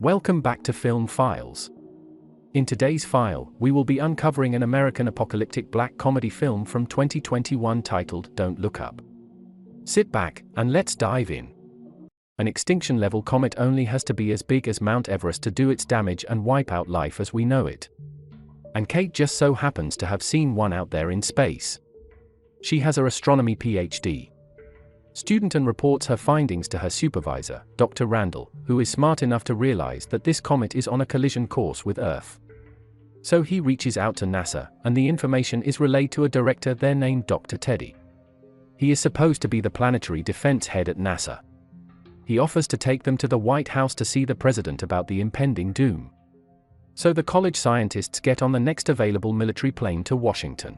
Welcome back to Film Files. In today's file, we will be uncovering an American apocalyptic black comedy film from 2021 titled Don't Look Up. Sit back, and let's dive in. An extinction-level comet only has to be as big as Mount Everest to do its damage and wipe out life as we know it. And Kate just so happens to have seen one out there in space. She has her astronomy PhD student and reports her findings to her supervisor, Dr. Randall, who is smart enough to realize that this comet is on a collision course with Earth. So he reaches out to NASA, and the information is relayed to a director there named Dr. Teddy. He is supposed to be the planetary defense head at NASA. He offers to take them to the White House to see the president about the impending doom. So the college scientists get on the next available military plane to Washington.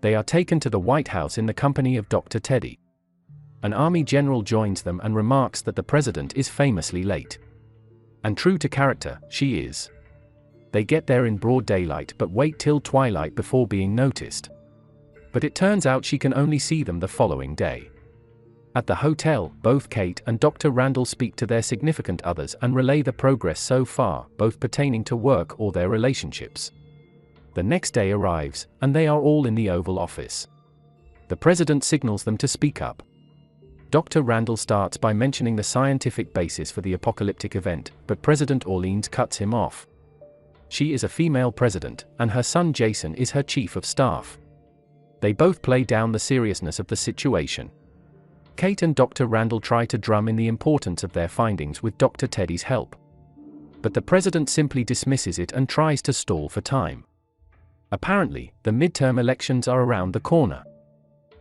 They are taken to the White House in the company of Dr. Teddy. An army general joins them and remarks that the president is famously late. And true to character, she is. They get there in broad daylight but wait till twilight before being noticed. But it turns out she can only see them the following day. At the hotel, both Kate and Dr. Randall speak to their significant others and relay the progress so far, both pertaining to work or their relationships. The next day arrives, and they are all in the Oval Office. The president signals them to speak up. Dr. Randall starts by mentioning the scientific basis for the apocalyptic event, but President Orleans cuts him off. She is a female president, and her son Jason is her chief of staff. They both play down the seriousness of the situation. Kate and Dr. Randall try to drum in the importance of their findings with Dr. Teddy's help. But the president simply dismisses it and tries to stall for time. Apparently, the midterm elections are around the corner.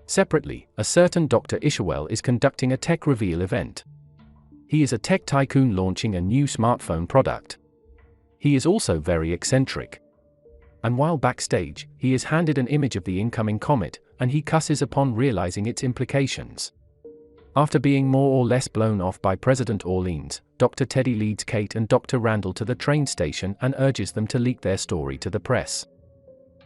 Separately, a certain Dr. Ishawel is conducting a tech reveal event. He is a tech tycoon launching a new smartphone product. He is also very eccentric. And while backstage, he is handed an image of the incoming comet, and he cusses upon realizing its implications. After being more or less blown off by President Orleans, Dr. Teddy leads Kate and Dr. Randall to the train station and urges them to leak their story to the press.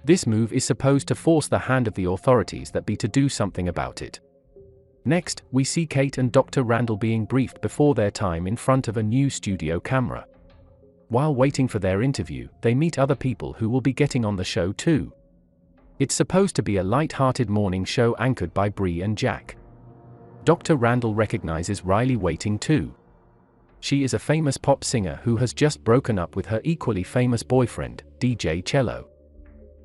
This move is supposed to force the hand of the authorities that be to do something about it. Next, we see Kate and Dr. Randall being briefed before their time in front of a new studio camera. While waiting for their interview, they meet other people who will be getting on the show too. It's supposed to be a light-hearted morning show anchored by Bree and Jack. Dr. Randall recognizes Riley Waiting too. She is a famous pop singer who has just broken up with her equally famous boyfriend, DJ Cello.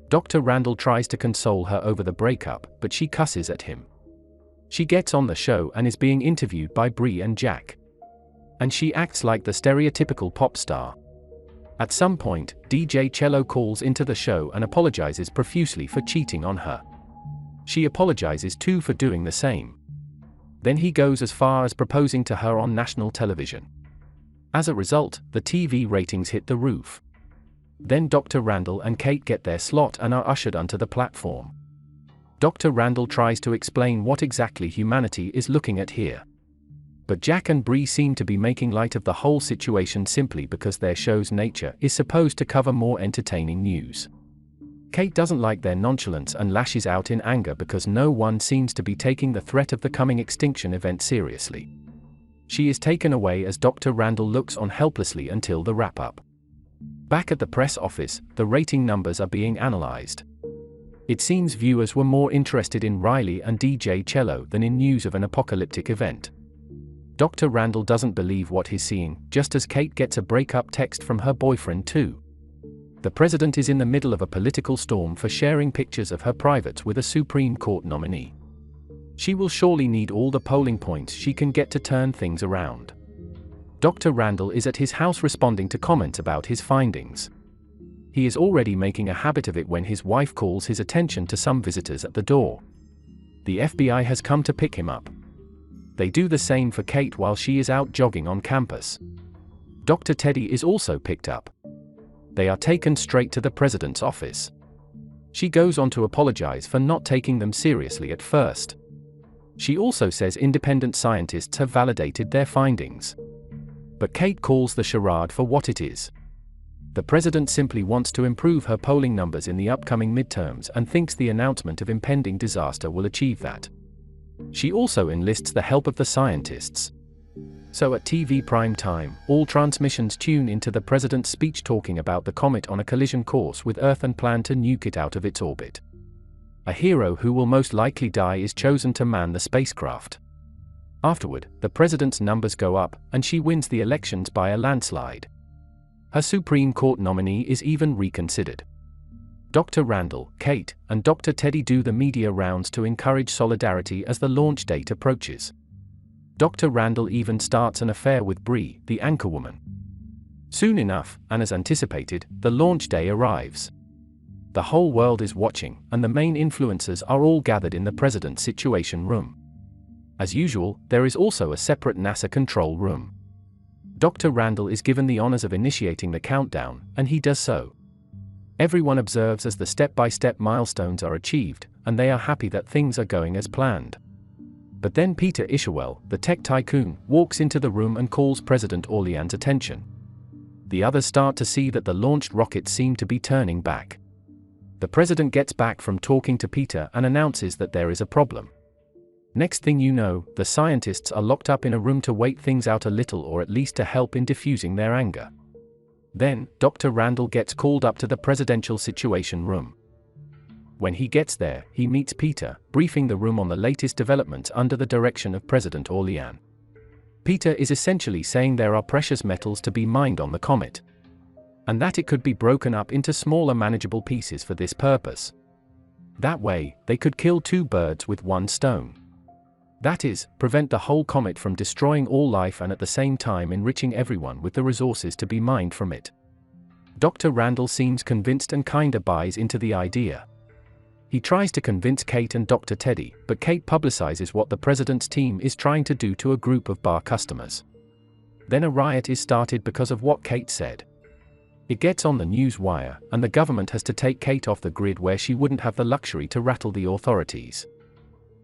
Dr. Randall tries to console her over the breakup, but she cusses at him. She gets on the show and is being interviewed by Bree and Jack. And she acts like the stereotypical pop star. At some point, DJ Cello calls into the show and apologizes profusely for cheating on her. She apologizes too for doing the same. Then he goes as far as proposing to her on national television. As a result, the TV ratings hit the roof. Then Dr. Randall and Kate get their slot and are ushered onto the platform. Dr. Randall tries to explain what exactly humanity is looking at here. But Jack and Bree seem to be making light of the whole situation simply because their show's nature is supposed to cover more entertaining news. Kate doesn't like their nonchalance and lashes out in anger because no one seems to be taking the threat of the coming extinction event seriously. She is taken away as Dr. Randall looks on helplessly until the wrap-up. Back at the press office, the rating numbers are being analyzed. It seems viewers were more interested in Riley and DJ Cello than in news of an apocalyptic event. Dr. Randall doesn't believe what he's seeing, just as Kate gets a breakup text from her boyfriend too. The president is in the middle of a political storm for sharing pictures of her privates with a Supreme Court nominee. She will surely need all the polling points she can get to turn things around. Dr. Randall is at his house responding to comments about his findings. He is already making a habit of it when his wife calls his attention to some visitors at the door. The FBI has come to pick him up. They do the same for Kate while she is out jogging on campus. Dr. Teddy is also picked up. They are taken straight to the president's office. She goes on to apologize for not taking them seriously at first. She also says independent scientists have validated their findings. But Kate calls the charade for what it is. The president simply wants to improve her polling numbers in the upcoming midterms and thinks the announcement of impending disaster will achieve that. She also enlists the help of the scientists. So at TV prime time, all transmissions tune into the president's speech talking about the comet on a collision course with Earth and plan to nuke it out of its orbit. A hero who will most likely die is chosen to man the spacecraft. Afterward, the president's numbers go up, and she wins the elections by a landslide. Her Supreme Court nominee is even reconsidered. Dr. Randall, Kate, and Dr. Teddy do the media rounds to encourage solidarity as the launch date approaches. Dr. Randall even starts an affair with Bree, the anchorwoman. Soon enough, and as anticipated, the launch day arrives. The whole world is watching, and the main influencers are all gathered in the President's Situation Room. As usual, there is also a separate NASA control room. Dr. Randall is given the honors of initiating the countdown, and he does so. Everyone observes as the step-by-step milestones are achieved, and they are happy that things are going as planned. But then Peter Ishawel, the tech tycoon, walks into the room and calls President Orlean's attention. The others start to see that the launched rockets seem to be turning back. The president gets back from talking to Peter and announces that there is a problem. Next thing you know, the scientists are locked up in a room to wait things out a little, or at least to help in diffusing their anger. Then, Dr. Randall gets called up to the Presidential Situation Room. When he gets there, he meets Peter, briefing the room on the latest developments under the direction of President Orlean. Peter is essentially saying there are precious metals to be mined on the comet, and that it could be broken up into smaller manageable pieces for this purpose. That way, they could kill two birds with one stone. That is, prevent the whole comet from destroying all life and at the same time enriching everyone with the resources to be mined from it. Dr. Randall seems convinced and kinda buys into the idea. He tries to convince Kate and Dr. Teddy, but Kate publicizes what the president's team is trying to do to a group of bar customers. Then a riot is started because of what Kate said. It gets on the news wire, and the government has to take Kate off the grid where she wouldn't have the luxury to rattle the authorities.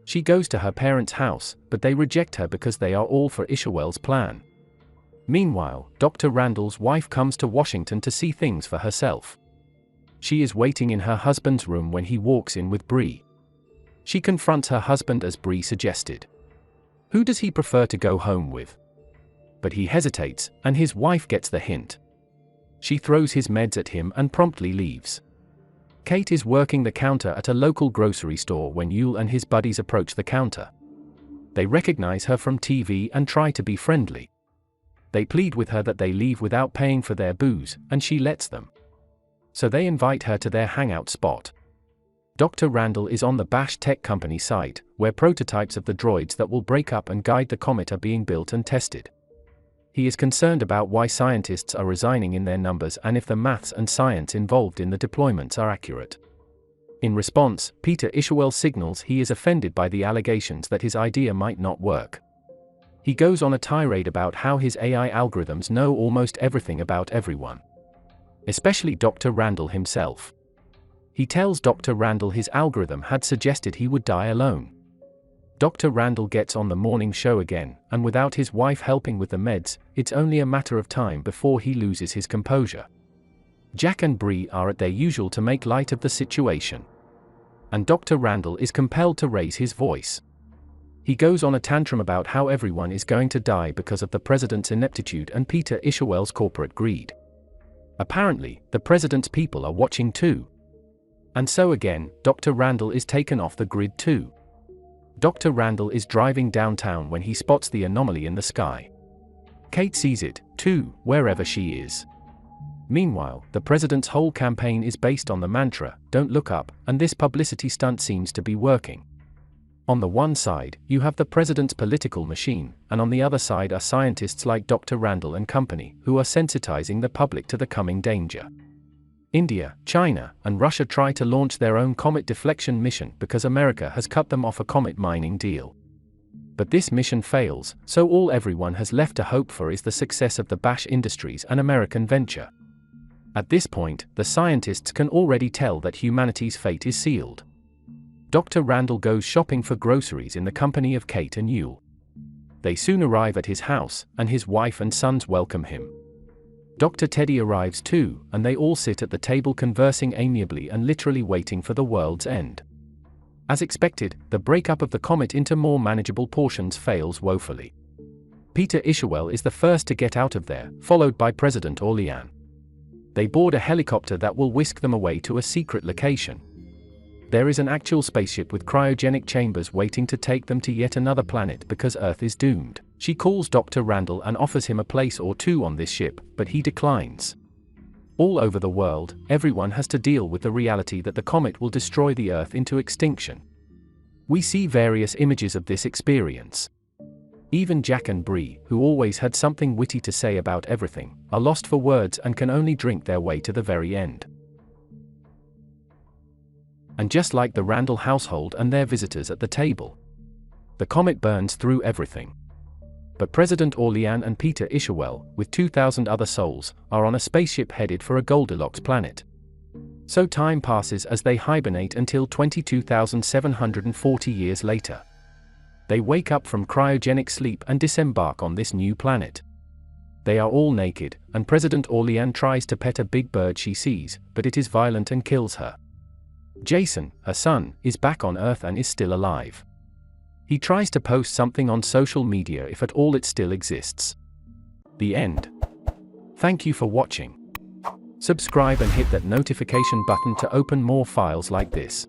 She goes to her parents' house, but they reject her because they are all for Ishawel's plan. Meanwhile, Dr. Randall's wife comes to Washington to see things for herself. She is waiting in her husband's room when he walks in with Bree. She confronts her husband as Bree suggested. Who does he prefer to go home with? But he hesitates, and his wife gets the hint. She throws his meds at him and promptly leaves. Kate is working the counter at a local grocery store when Yule and his buddies approach the counter. They recognize her from TV and try to be friendly. They plead with her that they leave without paying for their booze, and she lets them. So they invite her to their hangout spot. Dr. Randall is on the Bash Tech Company site, where prototypes of the droids that will break up and guide the comet are being built and tested. He is concerned about why scientists are resigning in their numbers and if the maths and science involved in the deployments are accurate. In response, Peter Ishawel signals he is offended by the allegations that his idea might not work. He goes on a tirade about how his AI algorithms know almost everything about everyone, especially Dr. Randall himself. He tells Dr. Randall his algorithm had suggested he would die alone. Dr. Randall gets on the morning show again, and without his wife helping with the meds, it's only a matter of time before he loses his composure. Jack and Bree are at their usual to make light of the situation, and Dr. Randall is compelled to raise his voice. He goes on a tantrum about how everyone is going to die because of the president's ineptitude and Peter Ishawel's corporate greed. Apparently, the president's people are watching too. And so again, Dr. Randall is taken off the grid too. Dr. Randall is driving downtown when he spots the anomaly in the sky. Kate sees it, too, wherever she is. Meanwhile, the president's whole campaign is based on the mantra, "Don't look up," and this publicity stunt seems to be working. On the one side, you have the president's political machine, and on the other side are scientists like Dr. Randall and company, who are sensitizing the public to the coming danger. India, China, and Russia try to launch their own comet deflection mission because America has cut them off a comet mining deal. But this mission fails, so all everyone has left to hope for is the success of the Bash Industries, an American venture. At this point, the scientists can already tell that humanity's fate is sealed. Dr. Randall goes shopping for groceries in the company of Kate and Yule. They soon arrive at his house, and his wife and sons welcome him. Dr. Teddy arrives too, and they all sit at the table conversing amiably and literally waiting for the world's end. As expected, the breakup of the comet into more manageable portions fails woefully. Peter Ishawel is the first to get out of there, followed by President Orlean. They board a helicopter that will whisk them away to a secret location. There is an actual spaceship with cryogenic chambers waiting to take them to yet another planet because Earth is doomed. She calls Dr. Randall and offers him a place or two on this ship, but he declines. All over the world, everyone has to deal with the reality that the comet will destroy the Earth into extinction. We see various images of this experience. Even Jack and Bree, who always had something witty to say about everything, are lost for words and can only drink their way to the very end. And just like the Randall household and their visitors at the table, the comet burns through everything. But President Orlean and Peter Ishawel, with 2,000 other souls, are on a spaceship headed for a Goldilocks planet. So time passes as they hibernate until 22,740 years later. They wake up from cryogenic sleep and disembark on this new planet. They are all naked, and President Orlean tries to pet a big bird she sees, but it is violent and kills her. Jason, her son, is back on Earth and is still alive. He tries to post something on social media if at all it still exists. The end. Thank you for watching. Subscribe and hit that notification button to open more files like this.